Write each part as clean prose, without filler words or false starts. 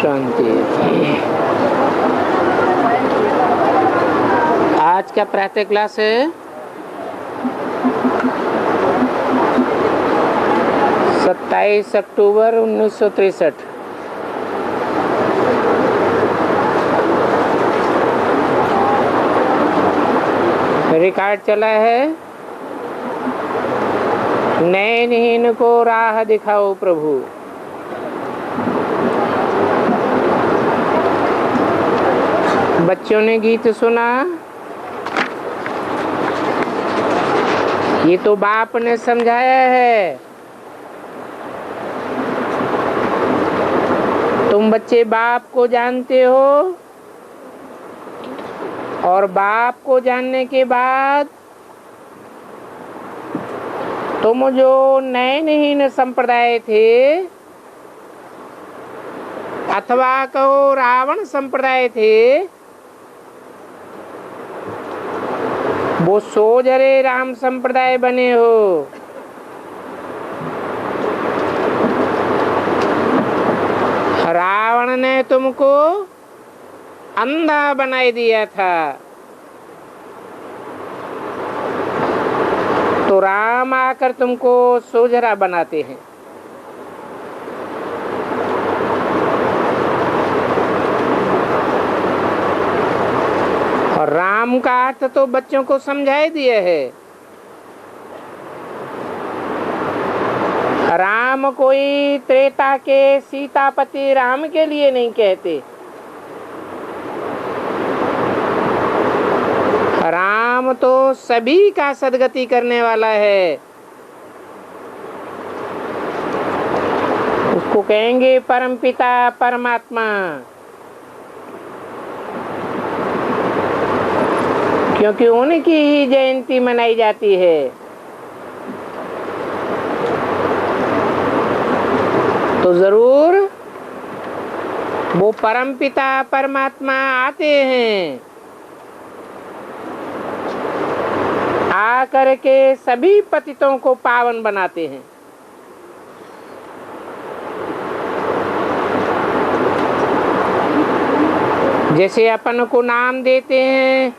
शांति। आज का प्रातः क्लास है 27 अक्टूबर 1963। रिकॉर्ड चला है, नयनहीन को राह दिखाओ प्रभु। बच्चों ने गीत सुना, ये तो बाप ने समझाया है। तुम बच्चे बाप को जानते हो और बाप को जानने के बाद तुम जो नयनहीन संप्रदाय थे अथवा कहो रावण संप्रदाय थे, वो सोजरे राम संप्रदाय बने हो। रावण ने तुमको अंधा बनाई दिया था, तो राम आकर तुमको सोजरा बनाते हैं। और राम का अर्थ तो बच्चों को समझाई दिए है। राम कोई त्रेता के सीतापति राम के लिए नहीं कहते। राम तो सभी का सद्गति करने वाला है। उसको कहेंगे परमपिता परमात्मा, क्योंकि उनकी ही जयंती मनाई जाती है। तो जरूर वो परमपिता परमात्मा आते हैं, आकर के सभी पतितों को पावन बनाते हैं। जैसे अपन को नाम देते हैं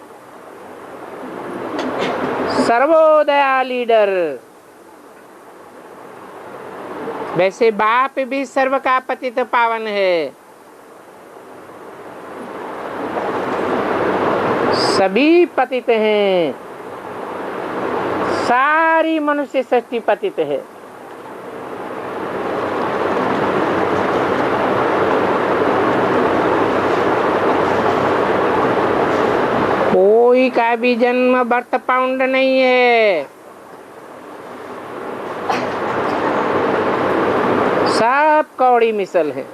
सर्वोदया लीडर, वैसे बाप भी सर्व का पतित पावन है। सभी पतित हैं, सारी मनुष्य सृष्टि पतित है। कोई का भी जन्म बर्थ पाउंड नहीं है, सब कौड़ी मिसल है।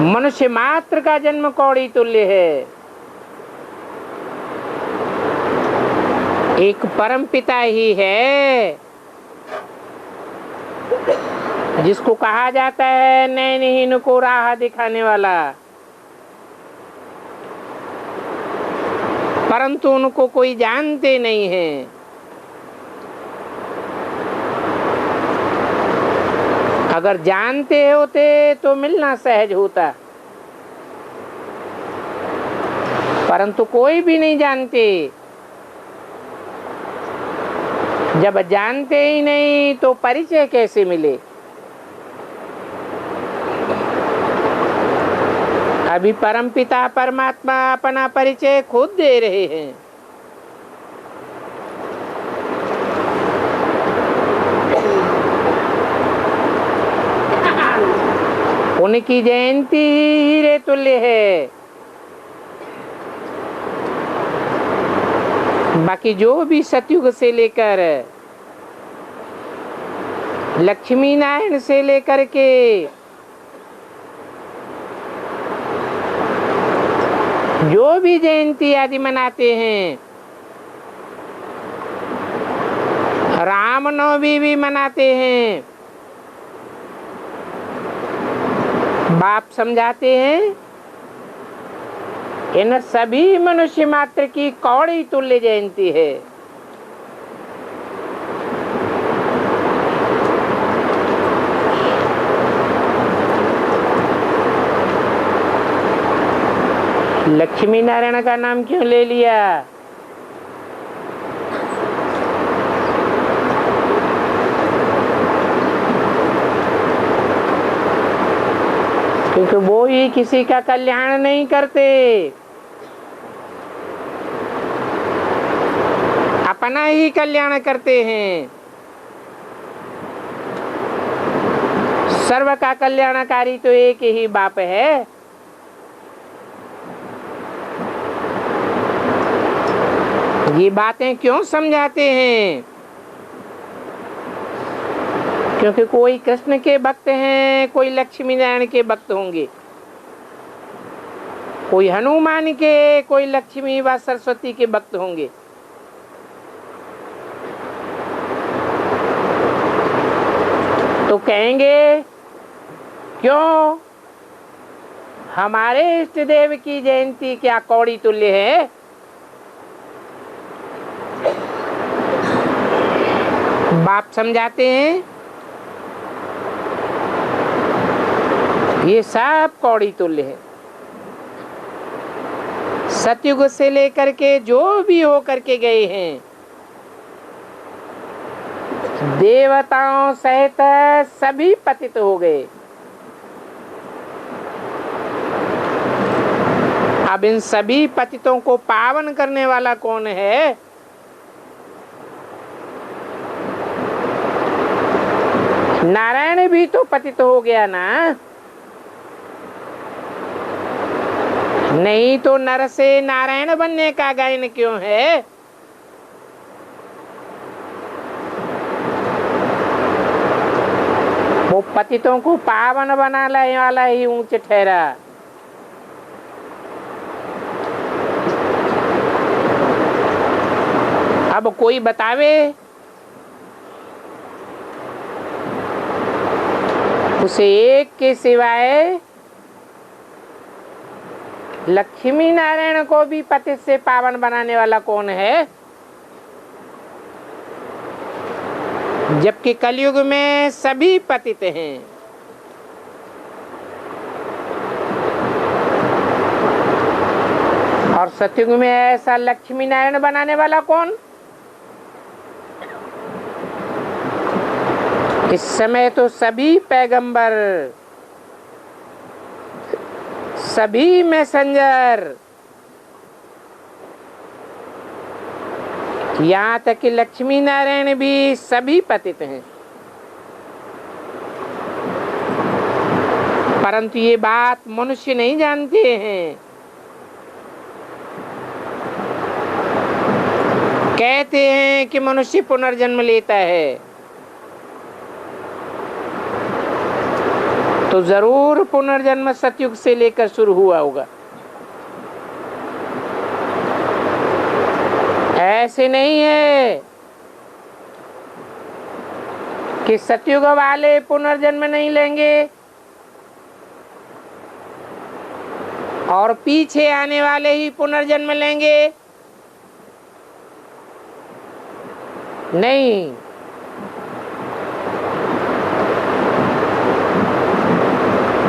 मनुष्य मात्र का जन्म कौड़ी तुल्य है। एक परम पिता ही है जिसको कहा जाता है नयनहीन को राह दिखाने वाला, परंतु उनको कोई जानते नहीं है। अगर जानते होते तो मिलना सहज होता, परंतु कोई भी नहीं जानते। जब जानते ही नहीं तो परिचय कैसे मिले। अभी परमपिता परमात्मा अपना परिचय खुद दे रहे हैं। उनकी जयंती हीरे तुल्य है। बाकी जो भी सतयुग से लेकर लक्ष्मी नारायण से लेकर के जो भी जयंती आदि मनाते हैं, रामनवमी भी मनाते हैं, बाप समझाते हैं इन सभी मनुष्य मात्र की कौड़ी तुल्य जयंती है। लक्ष्मी नारायण का नाम क्यों ले लिया? क्योंकि वो ही किसी का कल्याण नहीं करते, अपना ही कल्याण करते हैं। सर्व का कल्याणकारी तो एक ही बाप है। ये बातें क्यों समझाते हैं? क्योंकि कोई कृष्ण के भक्त हैं, कोई लक्ष्मी नारायण के भक्त होंगे, कोई हनुमान के, कोई लक्ष्मी व सरस्वती के भक्त होंगे। तो कहेंगे क्यों हमारे इष्ट देव की जयंती क्या कौड़ी तुल्य है? बाप समझाते हैं ये सब कौड़ी तुल्य है। सतयुग से लेकर के जो भी हो करके गए हैं, देवताओं सहित सभी पतित हो गए। अब इन सभी पतितों को पावन करने वाला कौन है? नारायण भी तो पतित हो गया ना। नहीं तो नर से नारायण बनने का गायन क्यों है? वो पतितों को पावन बनाने वाला ही ऊंच ठहरा। अब कोई बतावे उसे एक के सिवाय लक्ष्मी नारायण को भी पतित से पावन बनाने वाला कौन है? जबकि कलयुग में सभी पतित हैं। और सतयुग में ऐसा लक्ष्मी नारायण बनाने वाला कौन? इस समय तो सभी पैगंबर, सभी मैसेंजर, यहाँ तक कि लक्ष्मी नारायण भी सभी पतित हैं। परंतु ये बात मनुष्य नहीं जानते हैं। कहते हैं कि मनुष्य पुनर्जन्म लेता है, तो जरूर पुनर्जन्म सतयुग से लेकर शुरू हुआ होगा। ऐसे नहीं है कि सतयुग वाले पुनर्जन्म नहीं लेंगे और पीछे आने वाले ही पुनर्जन्म लेंगे। नहीं,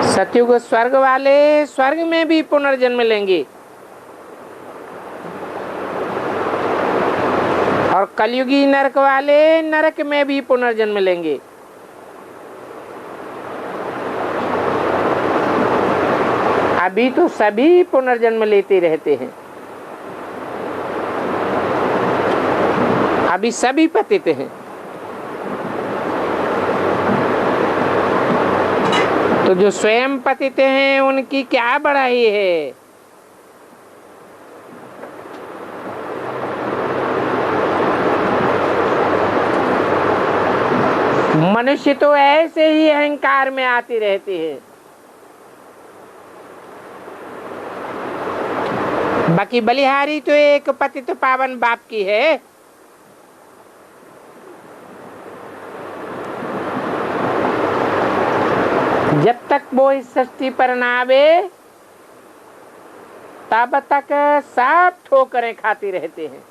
सतयुग स्वर्ग वाले स्वर्ग में भी पुनर्जन्म लेंगे और कलयुगी नरक वाले नरक में भी पुनर्जन्म लेंगे। अभी तो सभी पुनर्जन्म लेते रहते हैं। अभी सभी पतित हैं। तो जो स्वयं पतित हैं उनकी क्या बड़ाई है? मनुष्य तो ऐसे ही अहंकार में आती रहती है। बाकी बलिहारी तो एक पतित पावन बाप की है। जब तक वो इस सृष्टि पर ना आवे तब तक सब ठोकरें खाती रहते हैं।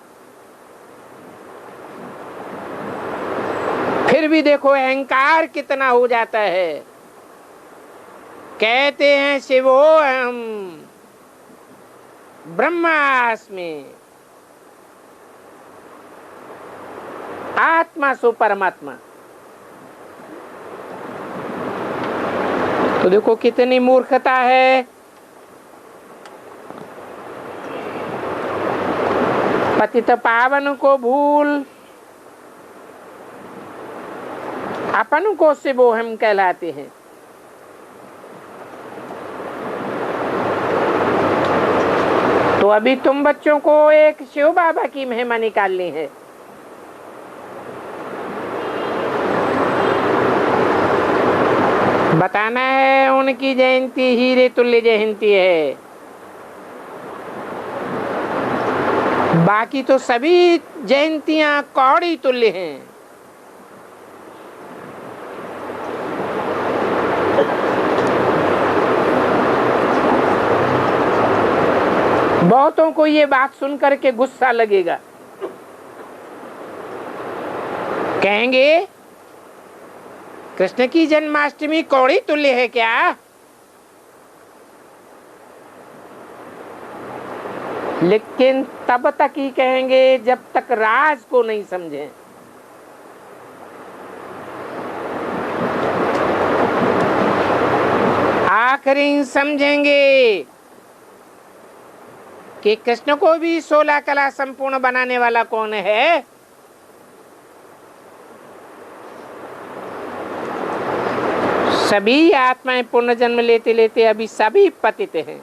फिर भी देखो अहंकार कितना हो जाता है। कहते हैं शिवो हम, ब्रह्मास्मि, आत्मा सो परमात्मा। तो देखो कितनी मूर्खता है। पतित पावन को भूल अपन को से वो हम कहलाते हैं। तो अभी तुम बच्चों को एक शिव बाबा की महिमा निकालनी है। बताना है उनकी जयंती हीरे तुल्य जयंती है। बाकी तो सभी जयंतियां कौड़ी तुल्य हैं। बहुतों को ये बात सुनकर के गुस्सा लगेगा, कहेंगे कृष्ण की जन्माष्टमी कौड़ी तुल्य है क्या? लेकिन तब तक ही कहेंगे जब तक राज को नहीं समझें। आखिरी समझेंगे कि कृष्ण को भी 16 कला संपूर्ण बनाने वाला कौन है? सभी आत्माएं पुनर्जन्म लेते लेते अभी सभी पतित हैं।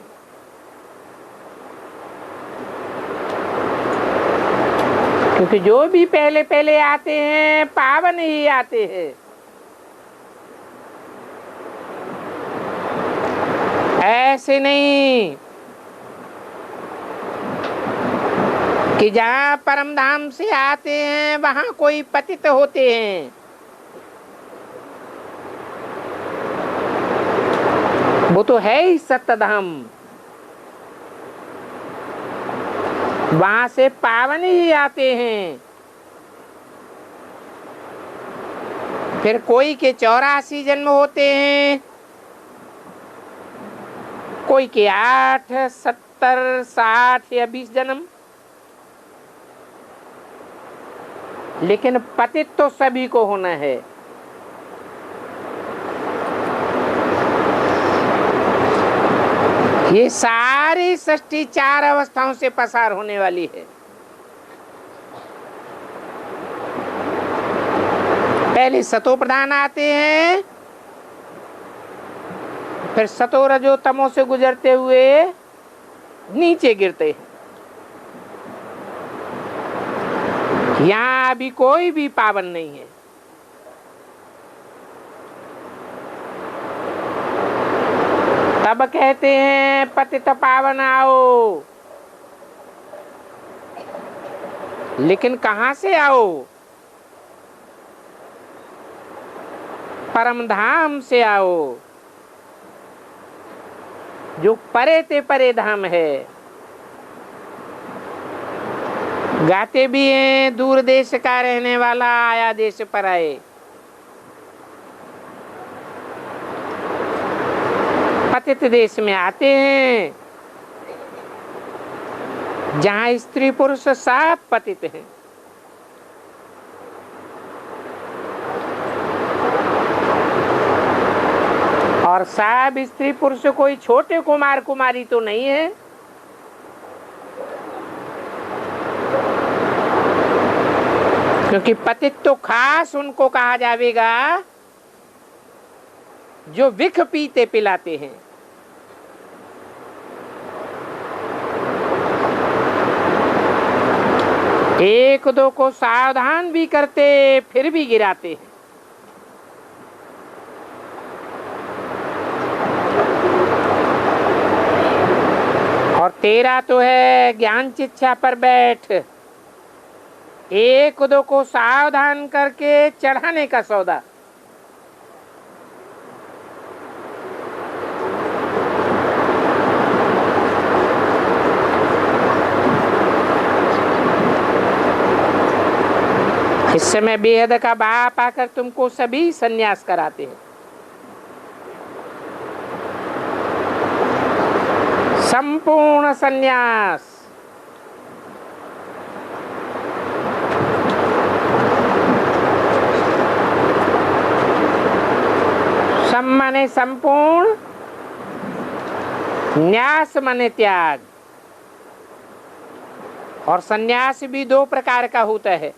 क्योंकि जो भी पहले पहले आते हैं पावन ही आते हैं। ऐसे नहीं कि जहाँ परम धाम से आते हैं वहां कोई पतित होते हैं। वो तो है ही सत्य धाम, वहां से पावन ही आते हैं। फिर कोई के 84 जन्म होते हैं, कोई के 8, 70, 60 या 20 जन्म। लेकिन पतित तो सभी को होना है। ये सारी सृष्टि 4 अवस्थाओं से पसार होने वाली है। पहले सतो प्रधान आते हैं, फिर सतो रजो तमो से गुजरते हुए नीचे गिरते हैं। यहाँ अभी कोई भी पावन नहीं है। तब कहते हैं पतित पावन आओ। लेकिन कहां से आओ? परम धाम से आओ, जो परे ते परे धाम है। गाते भी हैं दूर देश का रहने वाला आया देश पर आए। पतित देश में आते हैं जहां स्त्री पुरुष सब पतित हैं। और सब स्त्री पुरुष कोई छोटे कुमार कुमारी तो नहीं है। क्योंकि पतित तो खास उनको कहा जाएगा जो विख पीते पिलाते हैं। एक दो को सावधान भी करते फिर भी गिराते हैं। और तेरा तो है ज्ञान शिक्षा पर बैठ, एक दो को सावधान करके चढ़ाने का सौदा। इस समय बेहद का बाप आकर तुमको सभी संन्यास कराते हैं। संपूर्ण संन्यास। सम माने संपूर्ण, न्यास माने त्याग। और संन्यास भी दो प्रकार का होता है।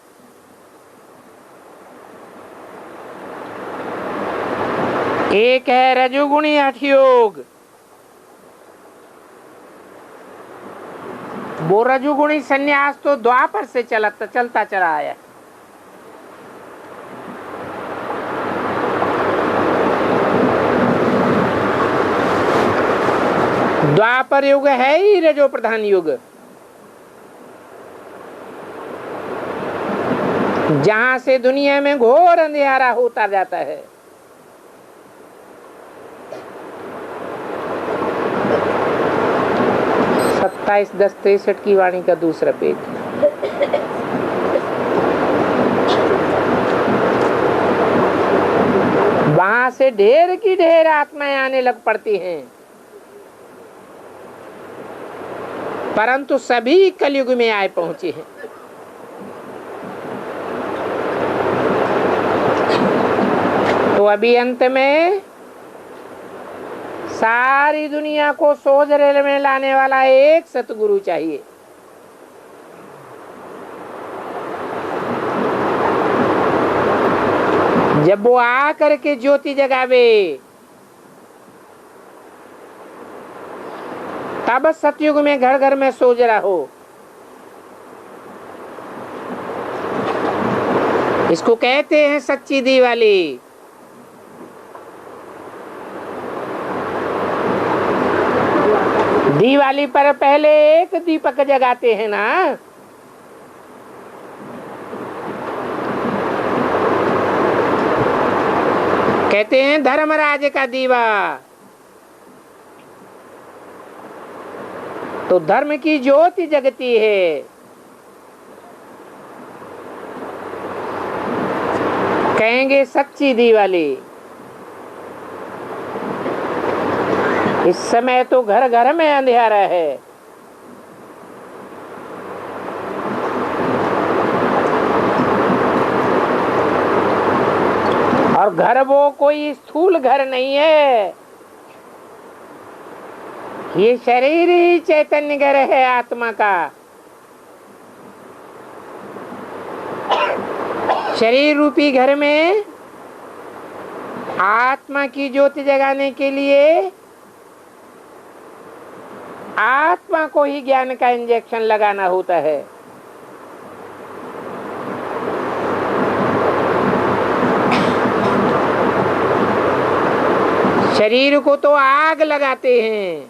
एक है रजोगुणी हठ योग, वो रजोगुणी संन्यास तो द्वापर से चलता चला आया। द्वापर युग है ही रजो प्रधान युग, जहां से दुनिया में घोर अंधेरा होता जाता है। सत्ताईस 10-63 की वाणी का दूसरा पेज। वहां से ढेर की ढेर आत्माएं आने लग पड़ती हैं, परंतु सभी कलयुग में आए पहुंची हैं। तो अभी अंत में सारी दुनिया को सोज रेल में लाने वाला एक सतगुरु चाहिए। जब वो आकर के ज्योति जगावे, तब सतयुग में घर घर में सोज रहो। इसको कहते हैं सच्ची दिवाली। दिवाली पर पहले एक दीपक जगाते हैं ना, कहते हैं धर्मराज का दीवा। तो धर्म की ज्योति जगती है। कहेंगे सच्ची दिवाली। इस समय तो घर घर में अंधेरा है। और घर वो कोई स्थूल घर नहीं है, ये शरीर ही चैतन्य घर है आत्मा का। शरीर रूपी घर में आत्मा की ज्योति जगाने के लिए आत्मा को ही ज्ञान का इंजेक्शन लगाना होता है। शरीर को तो आग लगाते हैं,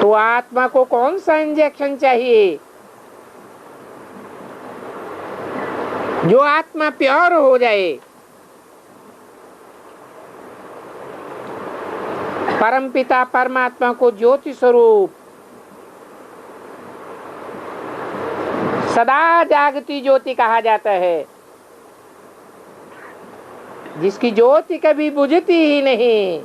तो आत्मा को कौन सा इंजेक्शन चाहिए? जो आत्मा प्योर हो जाए, परमपिता परमात्मा को ज्योति स्वरूप सदा जागती ज्योति कहा जाता है, जिसकी ज्योति कभी बुझती ही नहीं।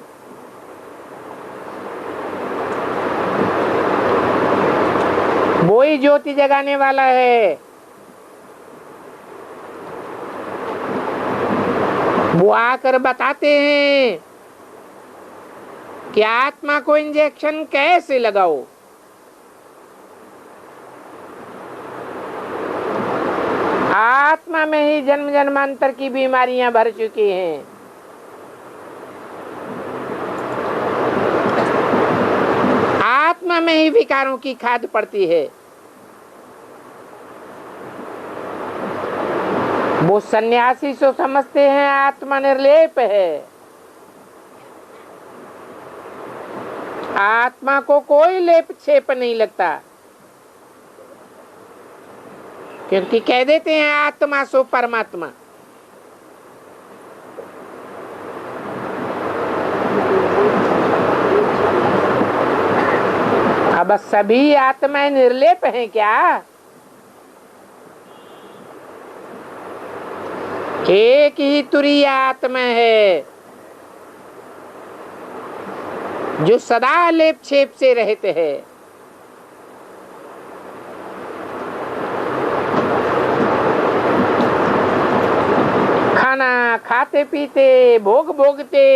वो ही ज्योति जगाने वाला है। वो आकर बताते हैं कि आत्मा को इंजेक्शन कैसे लगाओ। आत्मा में ही जन्म जन्मांतर की बीमारियां भर चुकी हैं। आत्मा में ही विकारों की खाद पड़ती है। वो सन्यासी सो समझते हैं आत्मा निर्लेप है। आत्मा को कोई लेप छेप नहीं लगता, क्योंकि कह देते हैं आत्मा सो परमात्मा। अब सभी आत्माएं निर्लेप हैं क्या? एक ही तुरीय आत्मा है, जो सदा लेप छेप से रहते हैं। खाना खाते पीते भोग भोगते,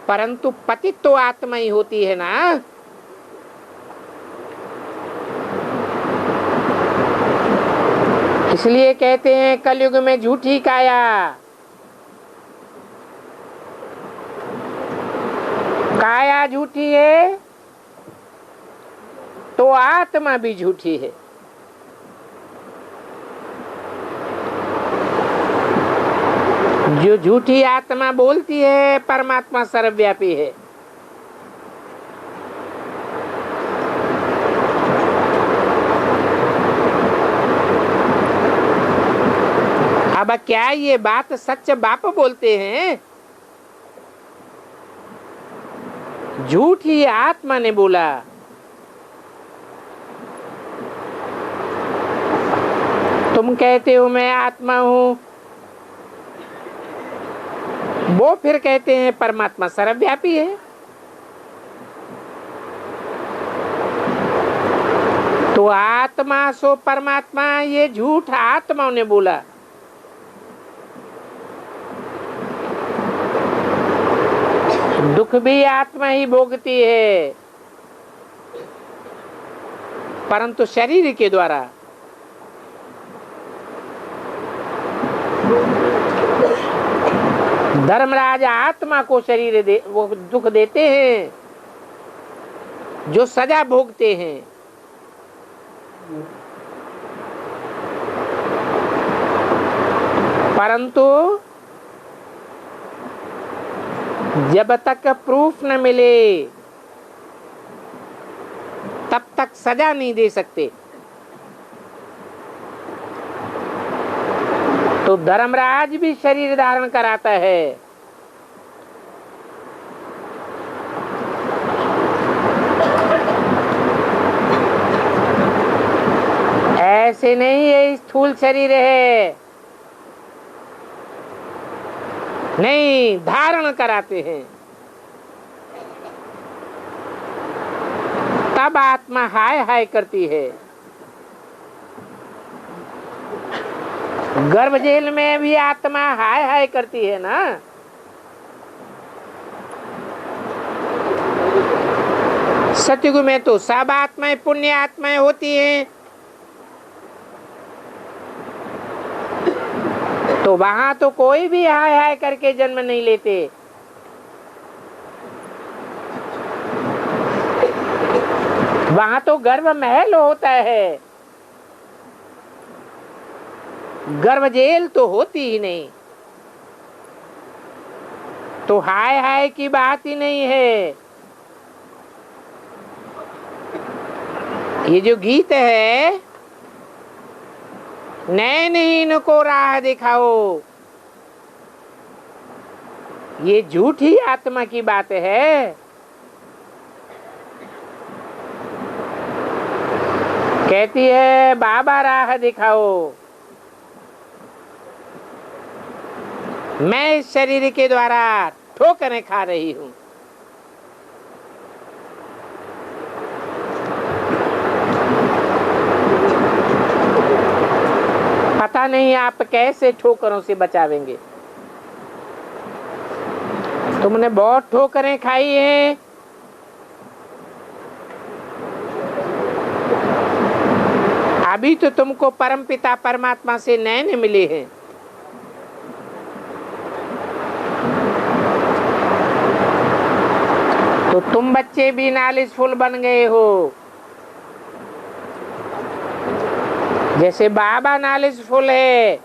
परंतु पतित तो आत्मा ही होती है ना। इसलिए कहते हैं कलयुग में झूठी काया। काया झूठी है तो आत्मा भी झूठी है। जो झूठी आत्मा बोलती है परमात्मा सर्वव्यापी है। अब क्या ये बात सच बाप बोलते हैं? झूठी आत्मा ने बोला। तुम कहते हो मैं आत्मा हूं, वो फिर कहते हैं परमात्मा सर्वव्यापी है। तो आत्मा सो परमात्मा, ये झूठ आत्माओं ने बोला। दुख भी आत्मा ही भोगती है, परंतु शरीर के द्वारा। धर्मराज आत्मा को शरीर वो दुख देते हैं जो सजा भोगते हैं। परंतु जब तक प्रूफ न मिले तब तक सजा नहीं दे सकते। तो धर्मराज भी शरीर धारण कराता है। ऐसे नहीं ये स्थूल शरीर है, नहीं, धारण कराते हैं। तब आत्मा हाय हाय करती है। गर्भ जेल में भी आत्मा हाय हाय करती है ना। सतयुग में तो सब आत्माएं पुण्य आत्माएं होती हैं, तो वहां तो कोई भी हाय हाय करके जन्म नहीं लेते। वहां तो गर्भ महल होता है, गर्भ जेल तो होती ही नहीं। तो हाय हाय की बात ही नहीं है। ये जो गीत है, नैनहीन को राह दिखाओ, ये झूठी आत्मा की बात है। कहती है बाबा राह दिखाओ, मैं इस शरीर के द्वारा ठोकरें खा रही हूं। पता नहीं आप कैसे ठोकरों से बचावेंगे। तुमने बहुत ठोकरें खाई हैं, अभी तो तुमको परमपिता परमात्मा से नैन मिले हैं। तो तुम बच्चे भी नॉलेजफुल बन गए हो। जैसे बाबा नॉलेजफुल है,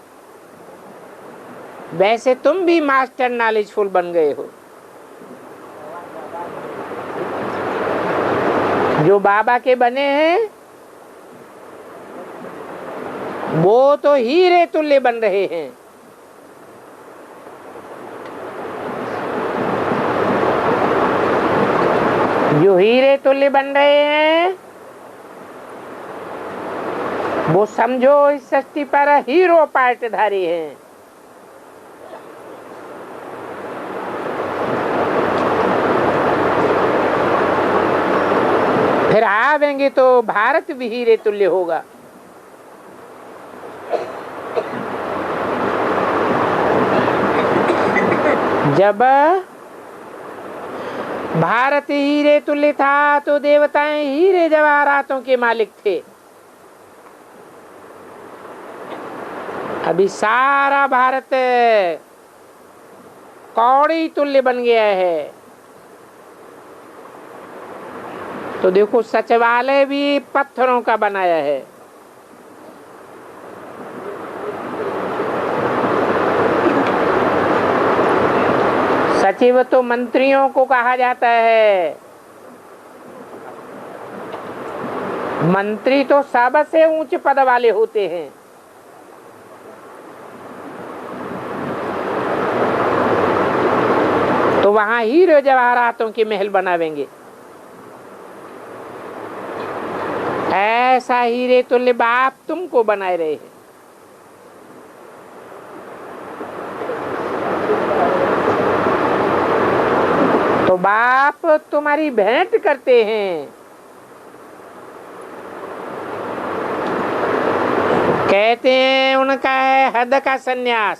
वैसे तुम भी मास्टर नॉलेजफुल बन गए हो। जो बाबा के बने हैं वो तो हीरे तुल्य बन रहे हैं। जो हीरे तुल्य बन रहे हैं वो समझो इस सृष्टि पर हीरो पार्टधारी हैं। करेंगे तो भारत भी हीरे तुल्य होगा। जब भारत हीरे तुल्य था तो देवताएं हीरे जवाहरातों के मालिक थे। अभी सारा भारत कौड़ी तुल्य बन गया है। तो देखो सचिवालय भी पत्थरों का बनाया है। सचिव तो मंत्रियों को कहा जाता है, मंत्री तो सबसे ऊंचे पद वाले होते हैं। तो वहां हीरे जवाहरातों के महल बनावेंगे। ऐसा हीरे तुल्य बाप तुमको बनाए रहे हैं। तो बाप तुम्हारी भेंट करते हैं, कहते हैं उनका है हद का सन्यास,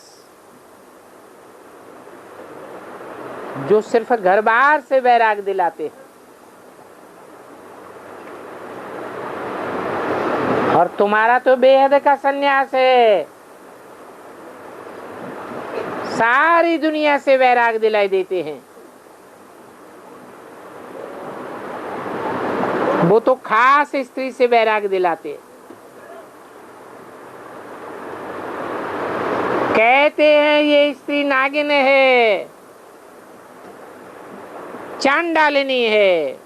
जो सिर्फ घर बार से वैराग दिलाते हैं। और तुम्हारा तो बेहद का सन्यास है, सारी दुनिया से वैराग दिलाई देते हैं। वो तो खास स्त्री से वैराग दिलाते, कहते हैं ये स्त्री नागिन है, चांडालिनी है।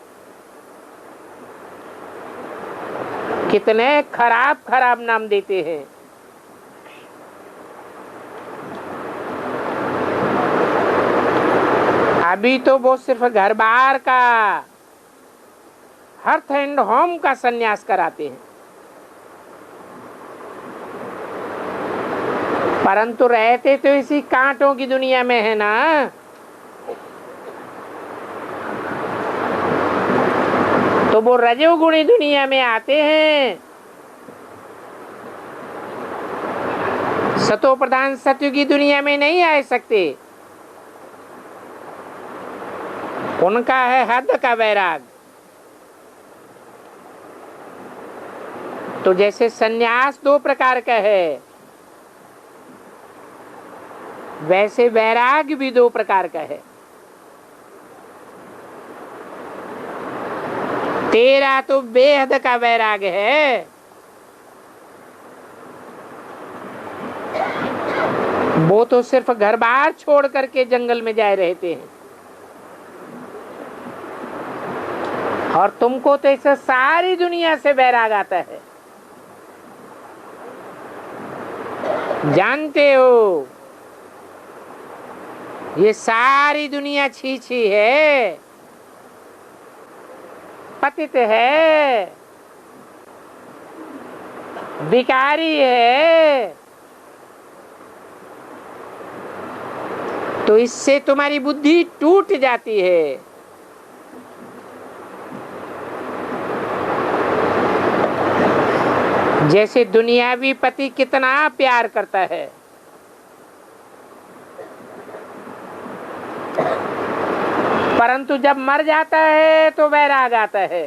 कितने खराब खराब नाम देते हैं। अभी तो वो सिर्फ घर बार का, हर्थ एंड होम का सन्यास कराते हैं, परंतु रहते तो इसी कांटों की दुनिया में है ना। तो वो रजोगुणी दुनिया में आते हैं, सतो प्रधान सत्य की दुनिया में नहीं आ सकते। उनका है हद का वैराग। तो जैसे सन्यास दो प्रकार का है, वैसे वैराग भी दो प्रकार का है। तेरा तो बेहद का वैराग है, वो तो सिर्फ घर बार छोड़ करके जंगल में जाए रहते हैं। और तुमको तो ऐसे सारी दुनिया से वैराग आता है। जानते हो ये सारी दुनिया छी छी है, पतित है, भिखारी है। तो इससे तुम्हारी बुद्धि टूट जाती है। जैसे दुनियावी पति कितना प्यार करता है, परंतु जब मर जाता है तो वैराग आता है।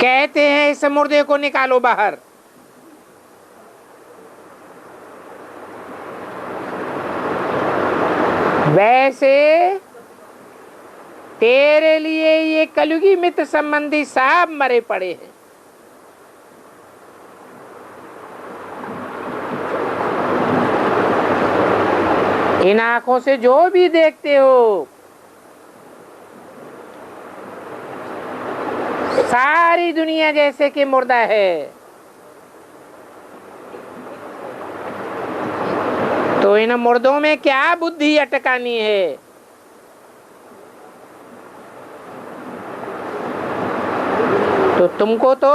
कहते हैं इस मुर्दे को निकालो बाहर। वैसे तेरे लिए ये कलयुगी मित्र संबंधी सब मरे पड़े हैं। इन आंखों से जो भी देखते हो, सारी दुनिया जैसे कि मुर्दा है। तो इन मुर्दों में क्या बुद्धि अटकानी है। तो तुमको तो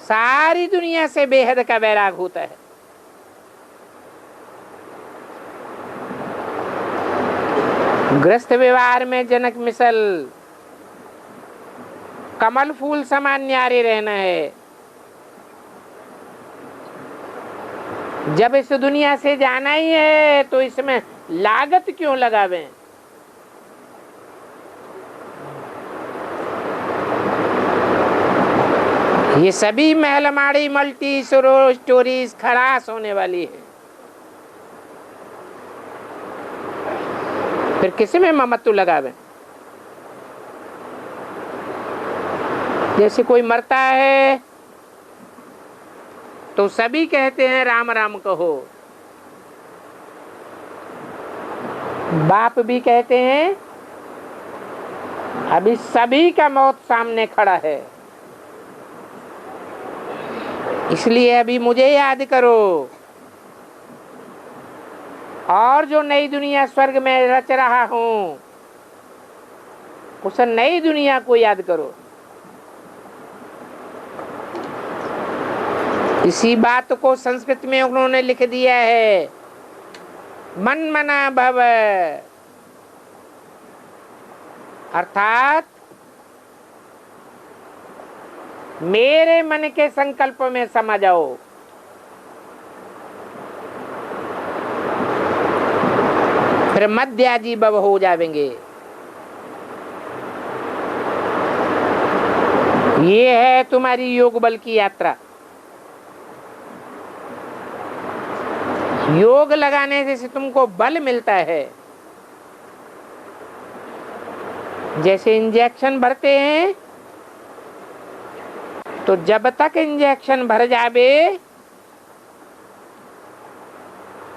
सारी दुनिया से बेहद का वैराग होता है। गृहस्थ व्यवहार में जनक मिसल कमल फूल समान न्यारे रहना है। जब इस दुनिया से जाना ही है तो इसमें लागत क्यों लगावें। ये सभी महलमाड़ी मल्टी स्टोरीज खलास होने वाली है। फिर किसी में ममत्व लगावे। जैसे कोई मरता है तो सभी कहते हैं राम राम कहो, बाप भी कहते हैं। अभी सभी का मौत सामने खड़ा है, इसलिए अभी मुझे याद करो। और जो नई दुनिया स्वर्ग में रच रहा हूं, उस नई दुनिया को याद करो। इसी बात को संस्कृत में उन्होंने लिख दिया है, मन मना भव, अर्थात मेरे मन के संकल्प में समा जाओ। फिर मध्याजी भव हो जाएंगे। ये है तुम्हारी योग बल की यात्रा। योग लगाने से तुमको बल मिलता है। जैसे इंजेक्शन भरते हैं तो जब तक इंजेक्शन भर जावे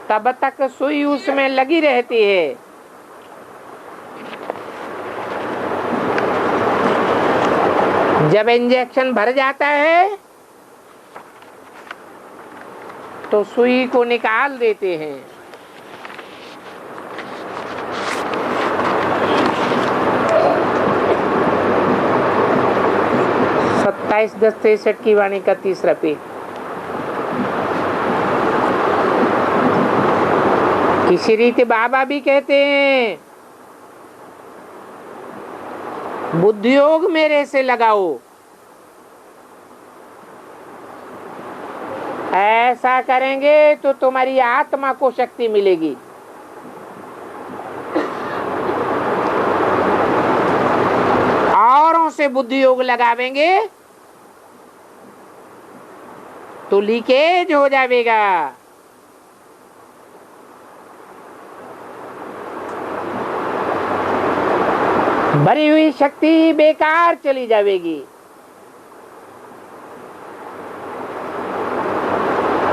तब तक सुई उसमें लगी रहती है। जब इंजेक्शन भर जाता है तो सुई को निकाल देते हैं। सत्ताईस 10-63 की वाणी का 3रा पेज। इसी रीति बाबा भी कहते हैं, बुद्धि योग मेरे से लगाओ। ऐसा करेंगे तो तुम्हारी आत्मा को शक्ति मिलेगी। औरों से बुद्धि योग लगावेंगे तो लीकेज हो जाएगा। भरी हुई शक्ति बेकार चली जाएगी।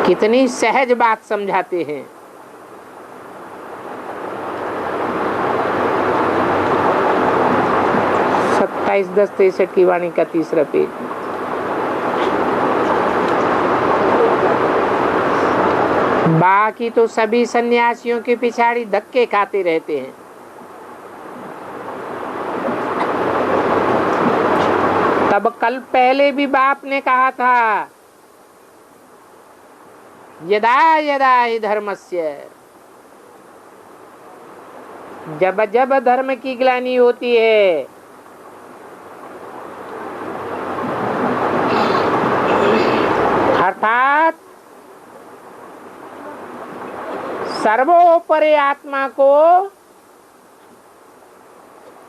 कितनी सहज बात समझाते हैं। सत्ताईस 10-63 की वाणी का 3रा पेज। बाकी तो सभी सन्यासियों के पिछाड़ी धक्के खाते रहते हैं। तब कल पहले भी बाप ने कहा था, यदा यदा हि धर्मस्य, जब जब धर्म की ग्लानि होती है अर्थात सर्वोपरि आत्मा को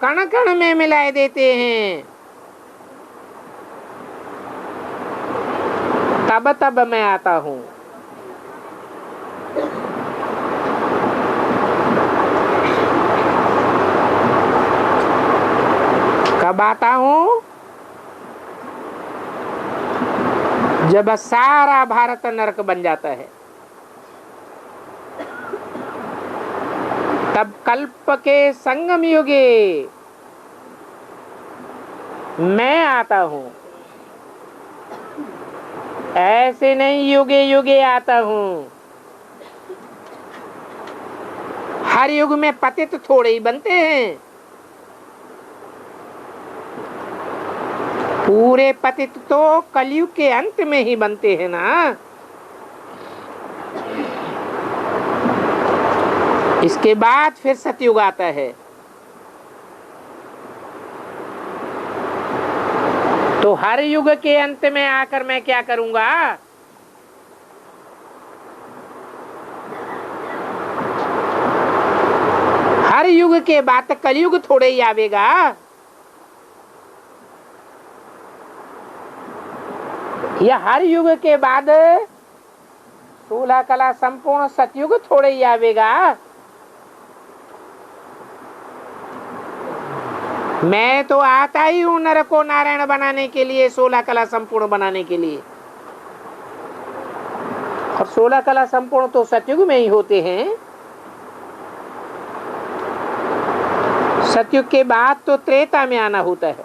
कण कण में मिलाए देते हैं, तब तब मैं आता हूं। कब आता हूं? जब सारा भारत नरक बन जाता है, तब कल्प के संगम युगे मैं आता हूं। ऐसे नहीं युगे युगे आता हूं। हर युग में पतित थोड़े ही बनते हैं, पूरे पतित तो कलयुग के अंत में ही बनते हैं ना। इसके बाद फिर सतयुग आता है। तो हर युग के अंत में आकर मैं क्या करूंगा? हर युग के बाद कलयुग थोड़े ही आवेगा। या हर युग के बाद 16 कला संपूर्ण सतयुग थोड़े ही आवेगा। मैं तो आता ही हूं नर को नारायण बनाने के लिए, 16 कला संपूर्ण बनाने के लिए। और 16 कला संपूर्ण तो सतयुग में ही होते हैं। सतयुग के बाद तो त्रेता में आना होता है,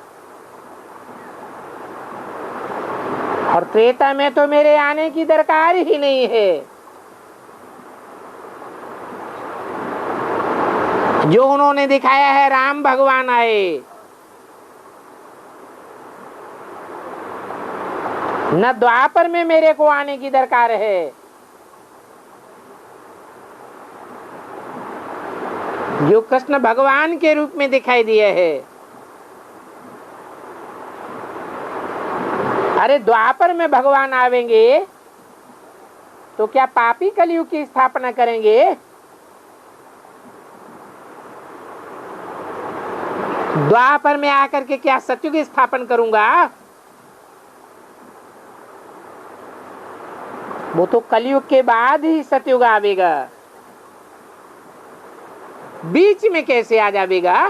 और त्रेता में तो मेरे आने की दरकार ही नहीं है। जो उन्होंने दिखाया है राम भगवान आए, न द्वापर में मेरे को आने की दरकार है। जो कृष्ण भगवान के रूप में दिखाई दिए है, अरे द्वापर में भगवान आवेंगे तो क्या पापी कलयुग की स्थापना करेंगे? द्वापर में आकर के क्या सतयुग स्थापन करूंगा? वो तो कलयुग के बाद ही सतयुग आवेगा, बीच में कैसे आ जाएगा?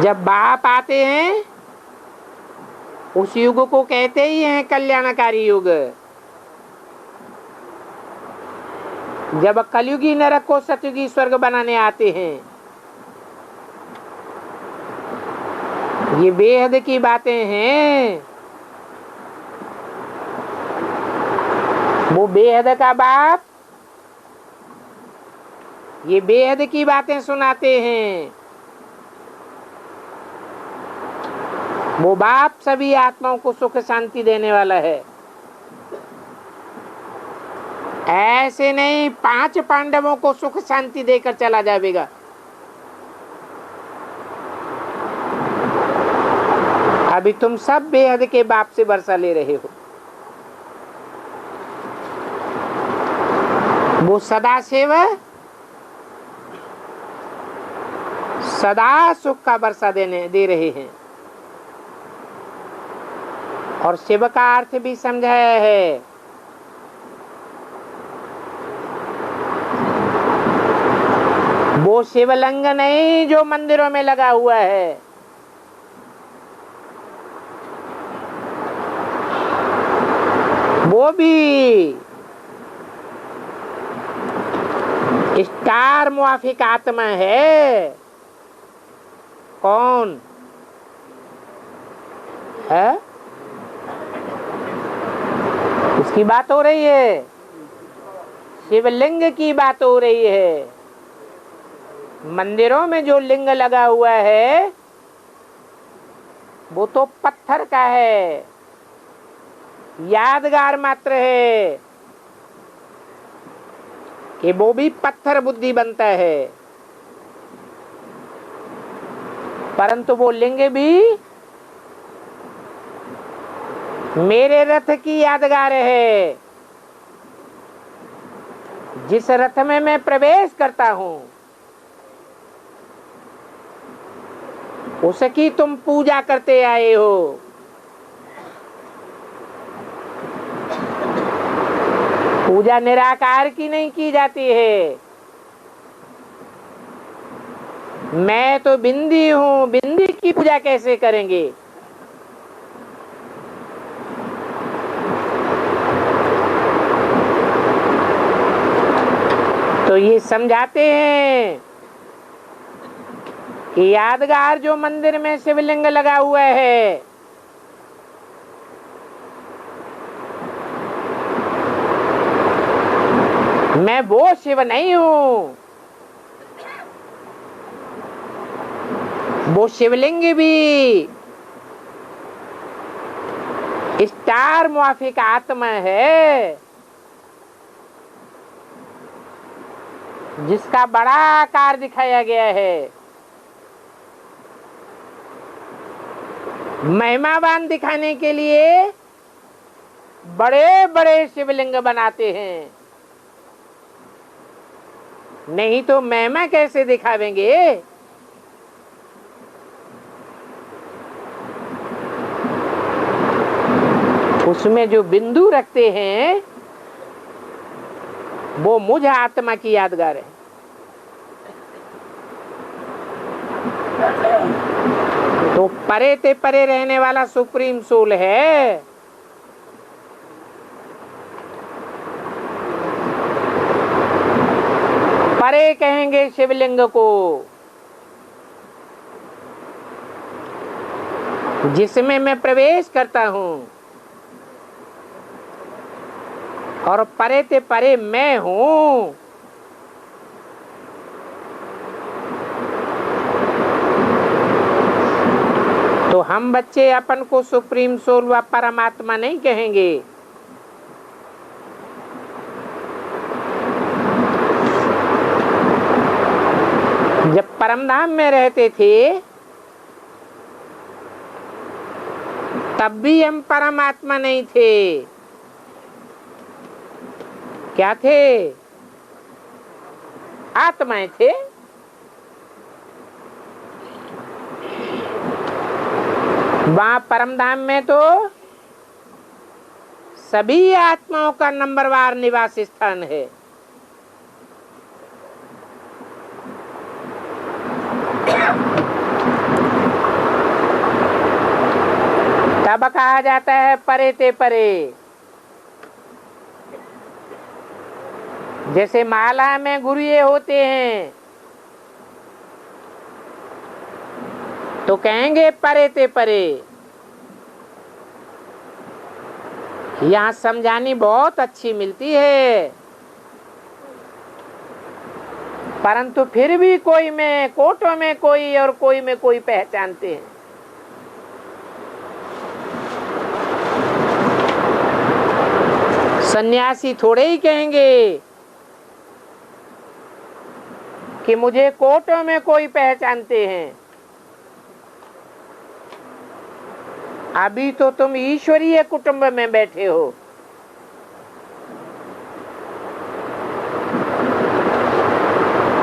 जब बाप आते हैं उस युग को कहते ही हैं कल्याणकारी युग। जब कलयुगी नरक को सतयुगी स्वर्ग बनाने आते हैं, ये बेहद की बातें हैं। वो बेहद का बाप ये बेहद की बातें सुनाते हैं। वो बाप सभी आत्माओं को सुख शांति देने वाला है। ऐसे नहीं 5 पांडवों को सुख शांति देकर चला जाएगा। अभी तुम सब बेहद के बाप से वर्षा ले रहे हो। वो सदा शिव सदा सुख का वर्षा दे रहे हैं। और शिव का अर्थ भी समझाया है। वो शिवलिंग नहीं जो मंदिरों में लगा हुआ है, वो भी स्टार मुआफिक आत्मा है। कौन है? उसकी बात हो रही है, शिवलिंग की बात हो रही है। मंदिरों में जो लिंग लगा हुआ है वो तो पत्थर का है, यादगार मात्र है कि वो भी पत्थर बुद्धि बनता है, परंतु वो लिंग भी मेरे रथ की यादगार है। जिस रथ में मैं प्रवेश करता हूं उसकी तुम पूजा करते आए हो। पूजा निराकार की नहीं की जाती है। मैं तो बिंदी हूं, बिंदी की पूजा कैसे करेंगे? तो ये समझाते हैं कि यादगार जो मंदिर में शिवलिंग लगा हुआ है मैं वो शिव नहीं हूं। वो शिवलिंग भी स्टार मुआफिक आत्मा है। जिसका बड़ा आकार दिखाया गया है, महिमावान दिखाने के लिए बड़े बड़े शिवलिंग बनाते हैं, नहीं तो महिमा कैसे दिखावेंगे। उसमें जो बिंदु रखते हैं वो मुझ आत्मा की यादगार है। तो परे ते परे रहने वाला सुप्रीम सोल है। परे कहेंगे शिवलिंग को, जिसमें मैं प्रवेश करता हूं, और परे ते परे मैं हूं। तो हम बच्चे अपन को सुप्रीम सोल व परमात्मा नहीं कहेंगे। जब परमधाम में रहते थे तब भी हम परमात्मा नहीं थे। क्या थे? आत्माएं थे। वहां परमधाम में तो सभी आत्माओं का नंबरवार निवास स्थान है। तब कहा जाता है परे ते परे। जैसे माला में गुरुए होते हैं तो कहेंगे परे ते परे। यहाँ समझानी बहुत अच्छी मिलती है, परंतु फिर भी कोई में कोटों में कोई और कोई में कोई पहचानते हैं। सन्यासी थोड़े ही कहेंगे कि मुझे कोटों में कोई पहचानते हैं। अभी तो तुम ईश्वरीय कुटुंब में बैठे हो।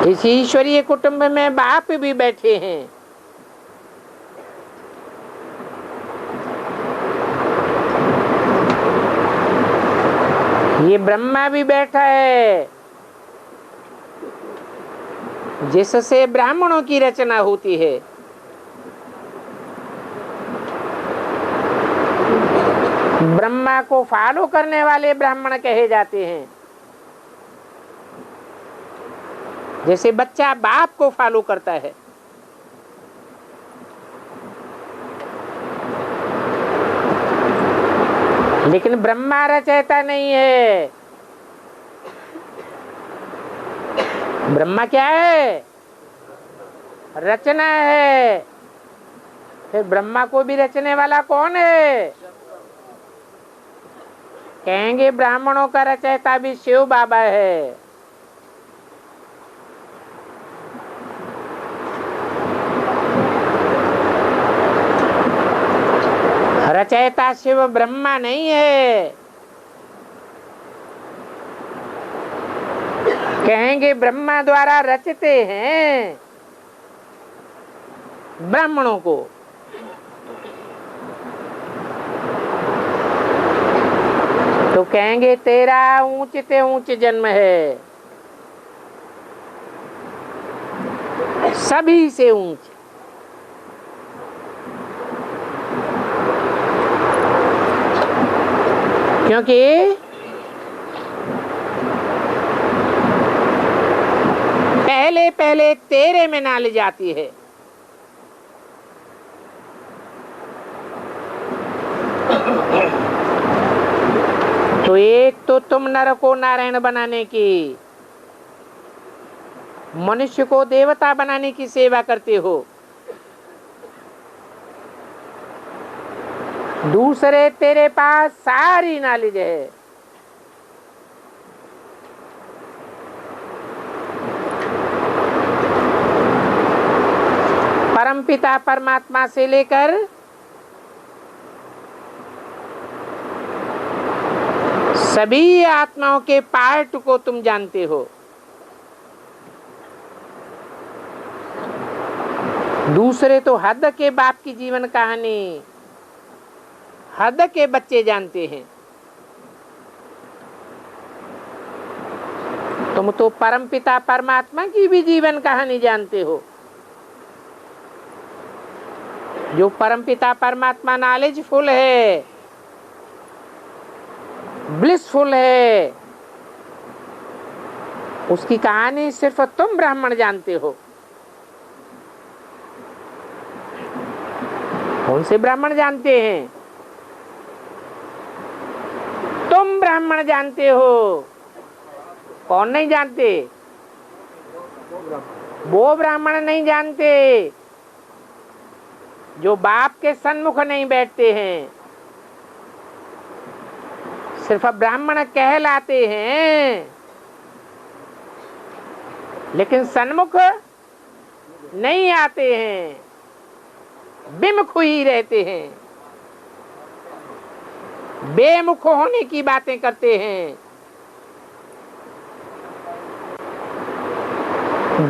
इस ईश्वरीय कुटुंब में बाप भी बैठे हैं। ये ब्रह्मा भी बैठा है, जिससे ब्राह्मणों की रचना होती है। ब्रह्मा को फॉलो करने वाले ब्राह्मण कहे जाते हैं। जैसे बच्चा बाप को फॉलो करता है, लेकिन ब्रह्मा रचयिता नहीं है। ब्रह्मा क्या है? रचना है। फिर ब्रह्मा को भी रचने वाला कौन है? कहेंगे ब्राह्मणों का रचयिता भी शिव बाबा है। रचयिता शिव ब्रह्मा नहीं है। कहेंगे ब्रह्मा द्वारा रचते हैं ब्राह्मणों को। तो कहेंगे तेरा ऊंच से ऊंच जन्म है, सभी से ऊंच। क्योंकि पहले पहले तेरे में नाली जाती है। तो एक तो तुम नर को नारायण बनाने की, मनुष्य को देवता बनाने की सेवा करते हो। दूसरे तेरे पास सारी नॉलेज है। परमपिता परमात्मा से लेकर सभी आत्माओं के पार्ट को तुम जानते हो। दूसरे तो हद के बाप की जीवन कहानी हद के बच्चे जानते हैं। तुम तो परमपिता परमात्मा की भी जीवन कहानी जानते हो। जो परमपिता परमात्मा नॉलेजफुल है, ब्लिसफुल है, उसकी कहानी सिर्फ तुम ब्राह्मण जानते हो। कौन से ब्राह्मण जानते हैं? तुम ब्राह्मण जानते हो। कौन नहीं जानते? वो ब्राह्मण नहीं जानते जो बाप के सन्मुख नहीं बैठते हैं। सिर्फ ब्राह्मण कहलाते हैं, लेकिन सन्मुख नहीं आते हैं, विमुख ही रहते हैं, बेमुख होने की बातें करते हैं।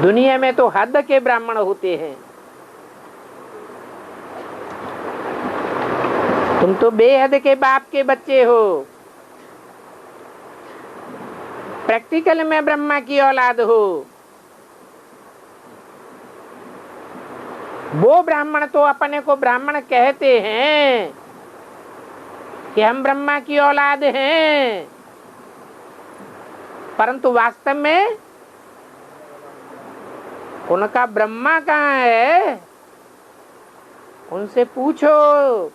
दुनिया में तो हद के ब्राह्मण होते हैं। तुम तो बेहद के बाप के बच्चे हो। प्रैक्टिकल में ब्रह्मा की औलाद हो। वो ब्राह्मण तो अपने को ब्राह्मण कहते हैं कि हम ब्रह्मा की औलाद हैं, परंतु वास्तव में उनका ब्रह्मा कहाँ है? उनसे पूछो।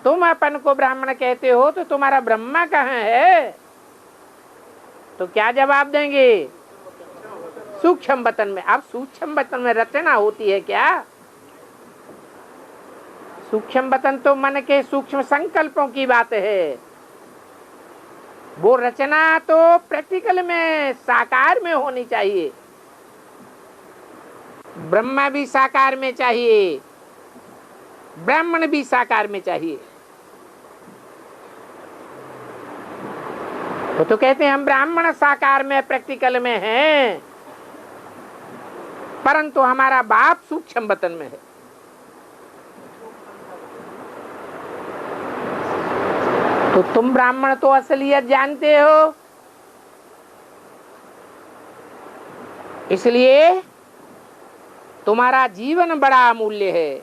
तुम अपन को ब्राह्मण कहते हो तो तुम्हारा ब्रह्मा कहाँ है? तो क्या जवाब देंगे? सूक्ष्म वतन में। अब सूक्ष्म वतन में रचना होती है क्या? सूक्ष्म वतन तो मन के सूक्ष्म संकल्पों की बात है। वो रचना तो प्रैक्टिकल में साकार में होनी चाहिए। ब्रह्मा भी साकार में चाहिए, ब्राह्मण भी साकार में चाहिए। तो कहते हैं हम ब्राह्मण साकार में प्रैक्टिकल में हैं, परंतु हमारा बाप सूक्ष्म वतन में है। तो तुम ब्राह्मण तो असलियत जानते हो, इसलिए तुम्हारा जीवन बड़ा अमूल्य है।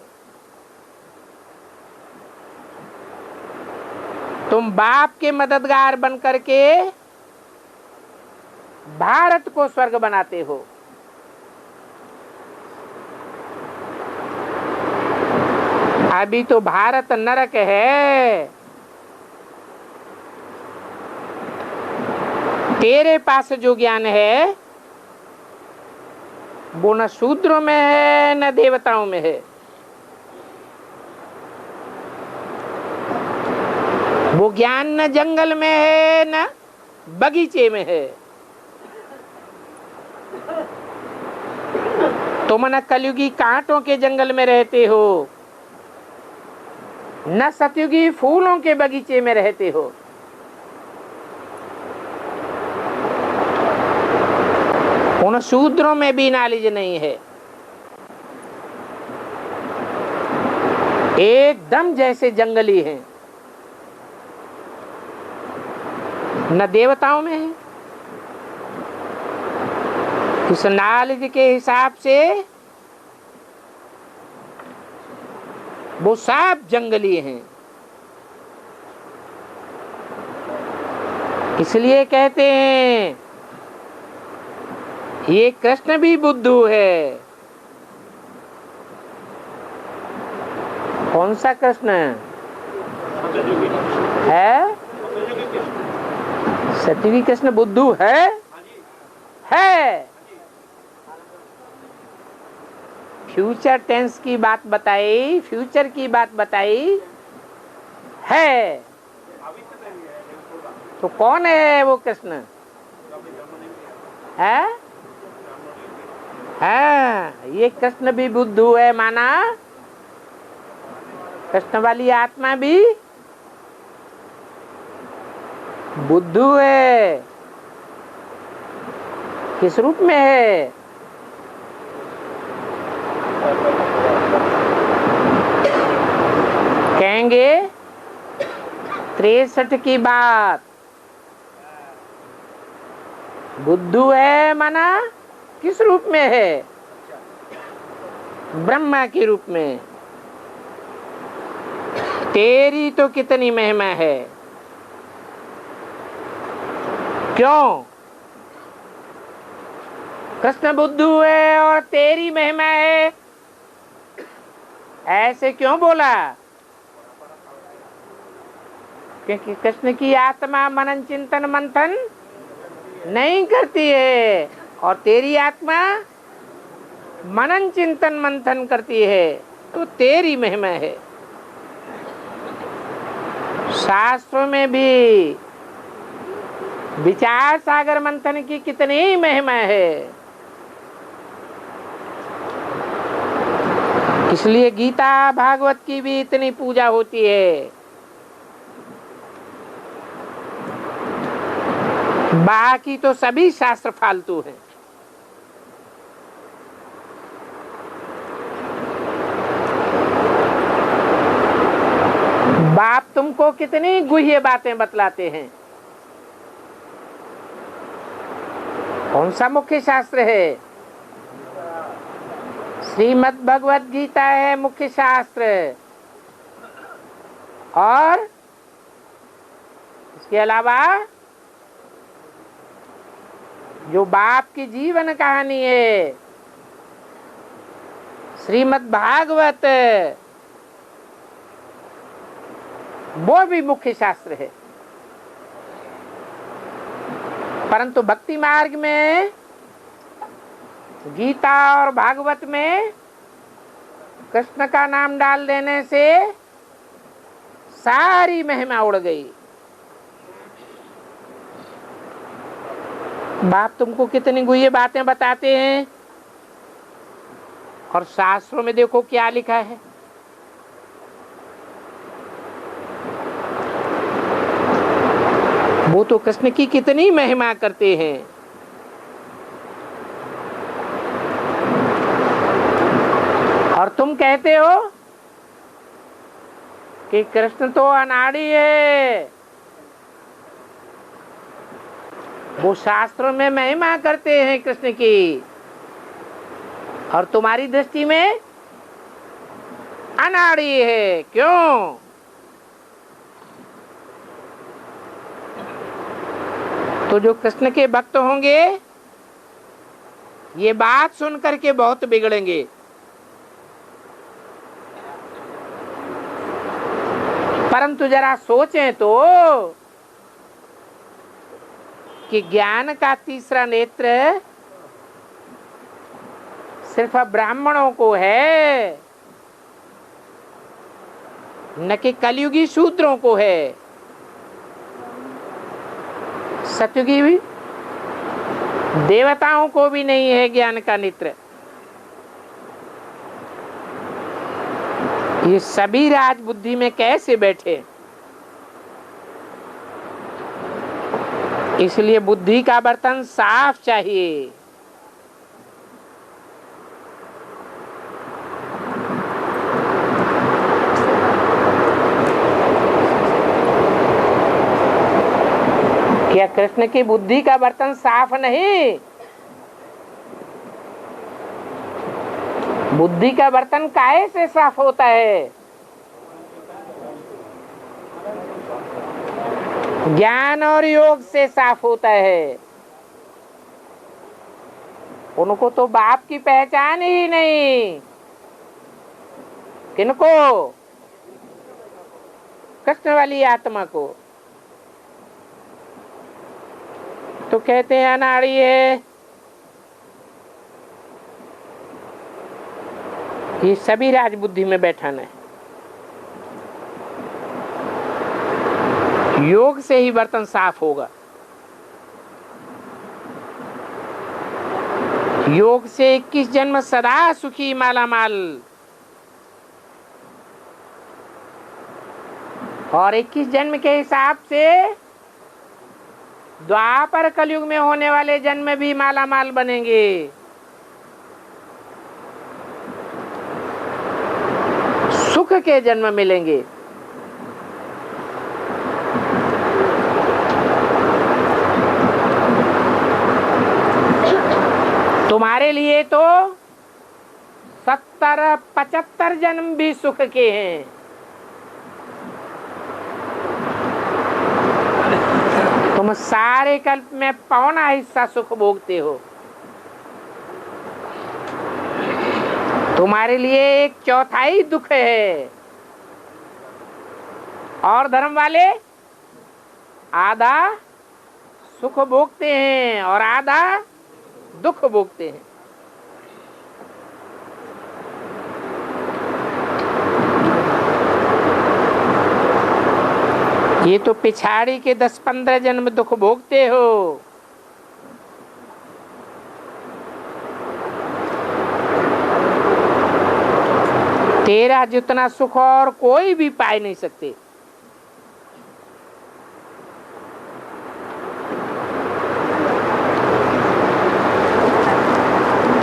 तुम बाप के मददगार बनकर के भारत को स्वर्ग बनाते हो। अभी तो भारत नरक है। तेरे पास जो ज्ञान है वो न शूद्रों में है न देवताओं में है। वो ज्ञान न जंगल में है न बगीचे में है। तुम न कलयुगी कांटों के जंगल में रहते हो, न सतयुगी फूलों के बगीचे में रहते हो। उन शूद्रों में भी नॉलेज नहीं है। एकदम जैसे जंगली हैं। न देवताओं में है। इस नॉलेज के हिसाब से वो सब जंगली हैं। इसलिए कहते हैं ये कृष्ण भी बुद्धू है। कौन सा कृष्ण है? सतयुगी कृष्ण बुद्धू है? फ्यूचर टेंस की बात बताई, फ्यूचर की बात बताई है। तो कौन है वो कृष्ण? है? ये कृष्ण भी बुद्धू है, माना कृष्ण वाली आत्मा भी बुद्धू है। किस रूप में है? कहेंगे 63 की बात। बुद्धू है माना किस रूप में है? ब्रह्मा के रूप में। तेरी तो कितनी महिमा है। क्यों? कृष्ण बुद्धू है और तेरी महिमा है, ऐसे क्यों बोला? क्योंकि कृष्ण की आत्मा मनन चिंतन मंथन नहीं करती है और तेरी आत्मा मनन चिंतन मंथन करती है, तो तेरी महिमा है। शास्त्रों में भी विचार सागर मंथन की कितनी महिमा है। इसलिए गीता भागवत की भी इतनी पूजा होती है। बाकी तो सभी शास्त्र फालतू हैं। बाप तुमको कितनी गुह्य बातें बतलाते हैं। कौन सा मुख्य शास्त्र है? श्रीमद् भगवत गीता है मुख्य शास्त्र। और इसके अलावा जो बाप की जीवन कहानी है श्रीमद् भागवत, वो भी मुख्य शास्त्र है। परंतु भक्ति मार्ग में गीता और भागवत में कृष्ण का नाम डाल देने से सारी महिमा उड़ गई। बाप तुमको कितनी गुह्य बातें बताते हैं और शास्त्रों में देखो क्या लिखा है। वो तो कृष्ण की कितनी महिमा करते हैं। और तुम कहते हो कि कृष्ण तो अनाड़ी है। वो शास्त्रों में महिमा करते हैं कृष्ण की, और तुम्हारी दृष्टि में अनाड़ी है। क्यों? तो जो कृष्ण के भक्त होंगे ये बात सुन करके बहुत बिगड़ेंगे। परंतु जरा सोचें तो कि ज्ञान का तीसरा नेत्र सिर्फ ब्राह्मणों को है, न कि कलयुगी शूद्रों को है। सतयुगी भी देवताओं को भी नहीं है ज्ञान का नेत्र। ये सभी राज बुद्धि में कैसे बैठे? इसलिए बुद्धि का बर्तन साफ चाहिए। क्या कृष्ण की बुद्धि का बर्तन साफ नहीं? बुद्धि का बर्तन काहे से साफ होता है? ज्ञान और योग से साफ होता है। उनको तो बाप की पहचान ही नहीं। किनको? कृष्ण वाली आत्मा को। तो कहते हैं अनाड़ी है। ये सभी राजबुद्धि में बैठाना है। योग से ही बर्तन साफ होगा। योग से 21 जन्म सदा सुखी मालामाल, और 21 जन्म के हिसाब से द्वापर कलयुग में होने वाले जन्म भी मालामाल बनेंगे। सुख के जन्म मिलेंगे। तुम्हारे लिए तो 70-75 जन्म भी सुख के हैं। तुम सारे कल्प में पौना हिस्सा सुख भोगते हो। तुम्हारे लिए 1/4 दुख है, और धर्म वाले आधा सुख भोगते हैं और आधा दुख भोगते हैं। ये तो पिछाड़ी के 10-15 जन्म दुख भोगते हो। तेरा जितना सुख और कोई भी पाए नहीं सकते।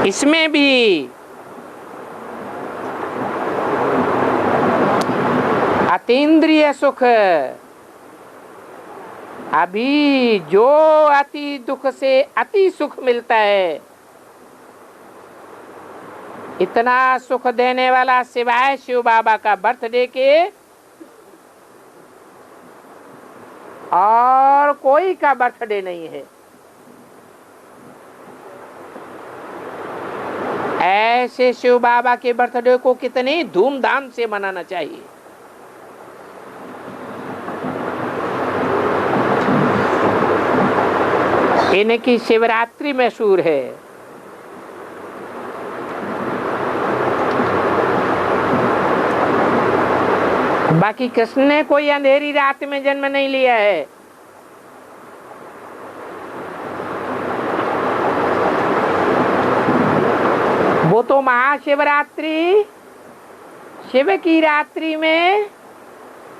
इसमें भी अतीन्द्रिय सुख, अभी जो अति दुख से अति सुख मिलता है, इतना सुख देने वाला सिवाय शिव बाबा का बर्थडे के और कोई का बर्थडे नहीं है। ऐसे शिव बाबा के बर्थडे को कितनी धूमधाम से मनाना चाहिए। इनकी शिवरात्रि मशहूर है। बाकी कृष्ण ने कोई अंधेरी रात में जन्म नहीं लिया है। वो तो महाशिवरात्रि, शिव की रात्रि में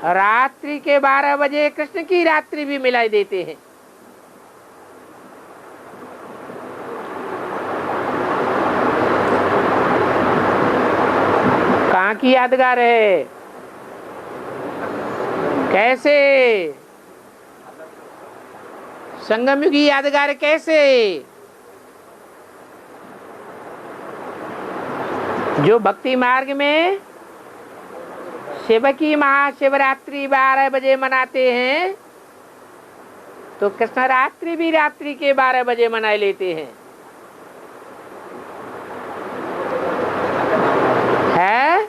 रात्रि के 12 बजे कृष्ण की रात्रि भी मिलाई देते हैं। कहाँ की यादगार है? कैसे संगम युग की यादगार? कैसे जो भक्ति मार्ग में शिव की महाशिवरात्रि 12 बजे मनाते हैं, तो कृष्ण रात्रि भी रात्रि के 12 बजे मना लेते हैं। है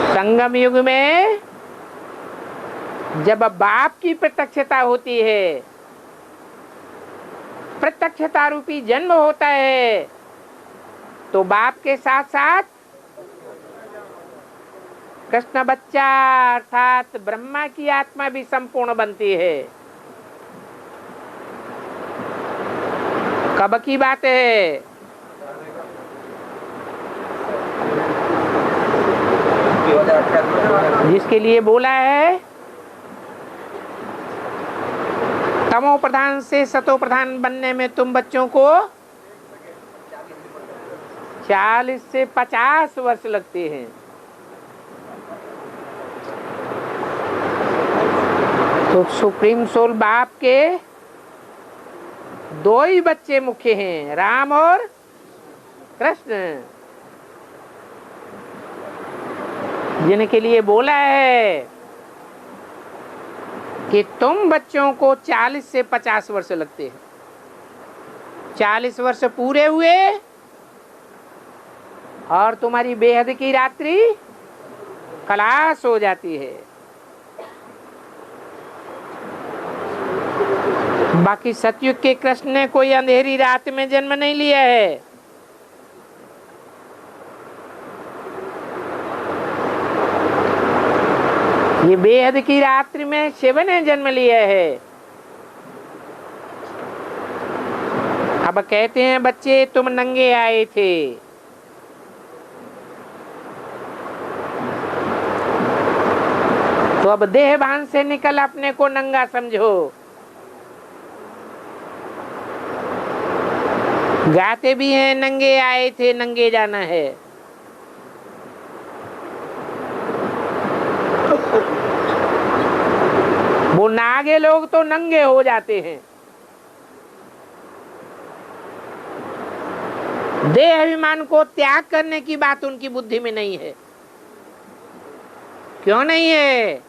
संगम युग में जब बाप की प्रत्यक्षता होती है, प्रत्यक्षता रूपी जन्म होता है, तो बाप के साथ साथ कृष्ण बच्चा अर्थात ब्रह्मा की आत्मा भी संपूर्ण बनती है। कब की बात है? जिसके लिए बोला है तमो प्रधान से सतो प्रधान बनने में तुम बच्चों को 40 से 50 वर्ष लगते हैं। तो सुप्रीम सोल बाप के 2 ही बच्चे मुख्य हैं, राम और कृष्ण, जिनके लिए बोला है कि तुम बच्चों को 40 से 50 वर्ष लगते हैं। 40 वर्ष पूरे हुए और तुम्हारी बेहद की रात्रि खलास हो जाती है। बाकी सतयुग के कृष्ण ने कोई अंधेरी रात में जन्म नहीं लिया है। ये बेहद की रात्रि में शिव ने जन्म लिया है। अब कहते हैं बच्चे तुम नंगे आए थे, तो अब देहभान से निकल अपने को नंगा समझो। गाते भी हैं नंगे आए थे नंगे जाना है। वो नागे लोग तो नंगे हो जाते हैं। देह अभिमान को त्याग करने की बात उनकी बुद्धि में नहीं है। क्यों नहीं है?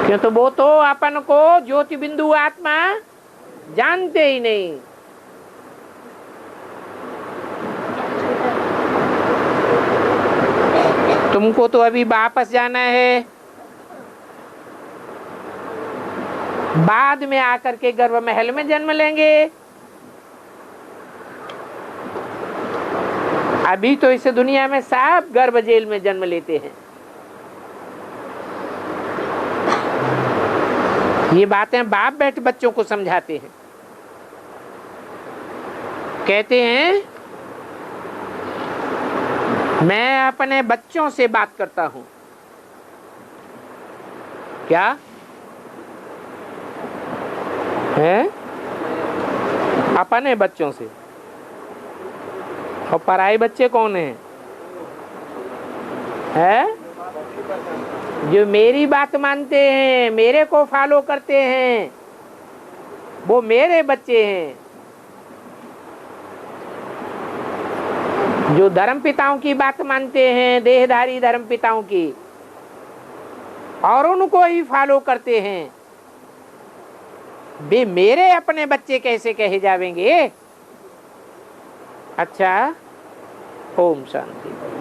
क्यों? तो वो तो अपन को ज्योति बिंदु आत्मा जानते ही नहीं। तुमको तो अभी वापस जाना है, बाद में आकर के गर्भ महल में जन्म लेंगे। अभी तो इस दुनिया में सब गर्भ जेल में जन्म लेते हैं। ये बातें बाप बैठ बच्चों को समझाते हैं। कहते हैं मैं अपने बच्चों से बात करता हूं। क्या है? अपने बच्चों से। और पराये बच्चे कौन हैं? है? जो मेरी बात मानते हैं, मेरे को फॉलो करते हैं, वो मेरे बच्चे हैं। जो धर्म पिताओं की बात मानते हैं, देहधारी धर्म पिताओं की, और उनको ही फॉलो करते हैं, वे मेरे अपने बच्चे कैसे कहे जावेंगे? अच्छा, ओम शांति।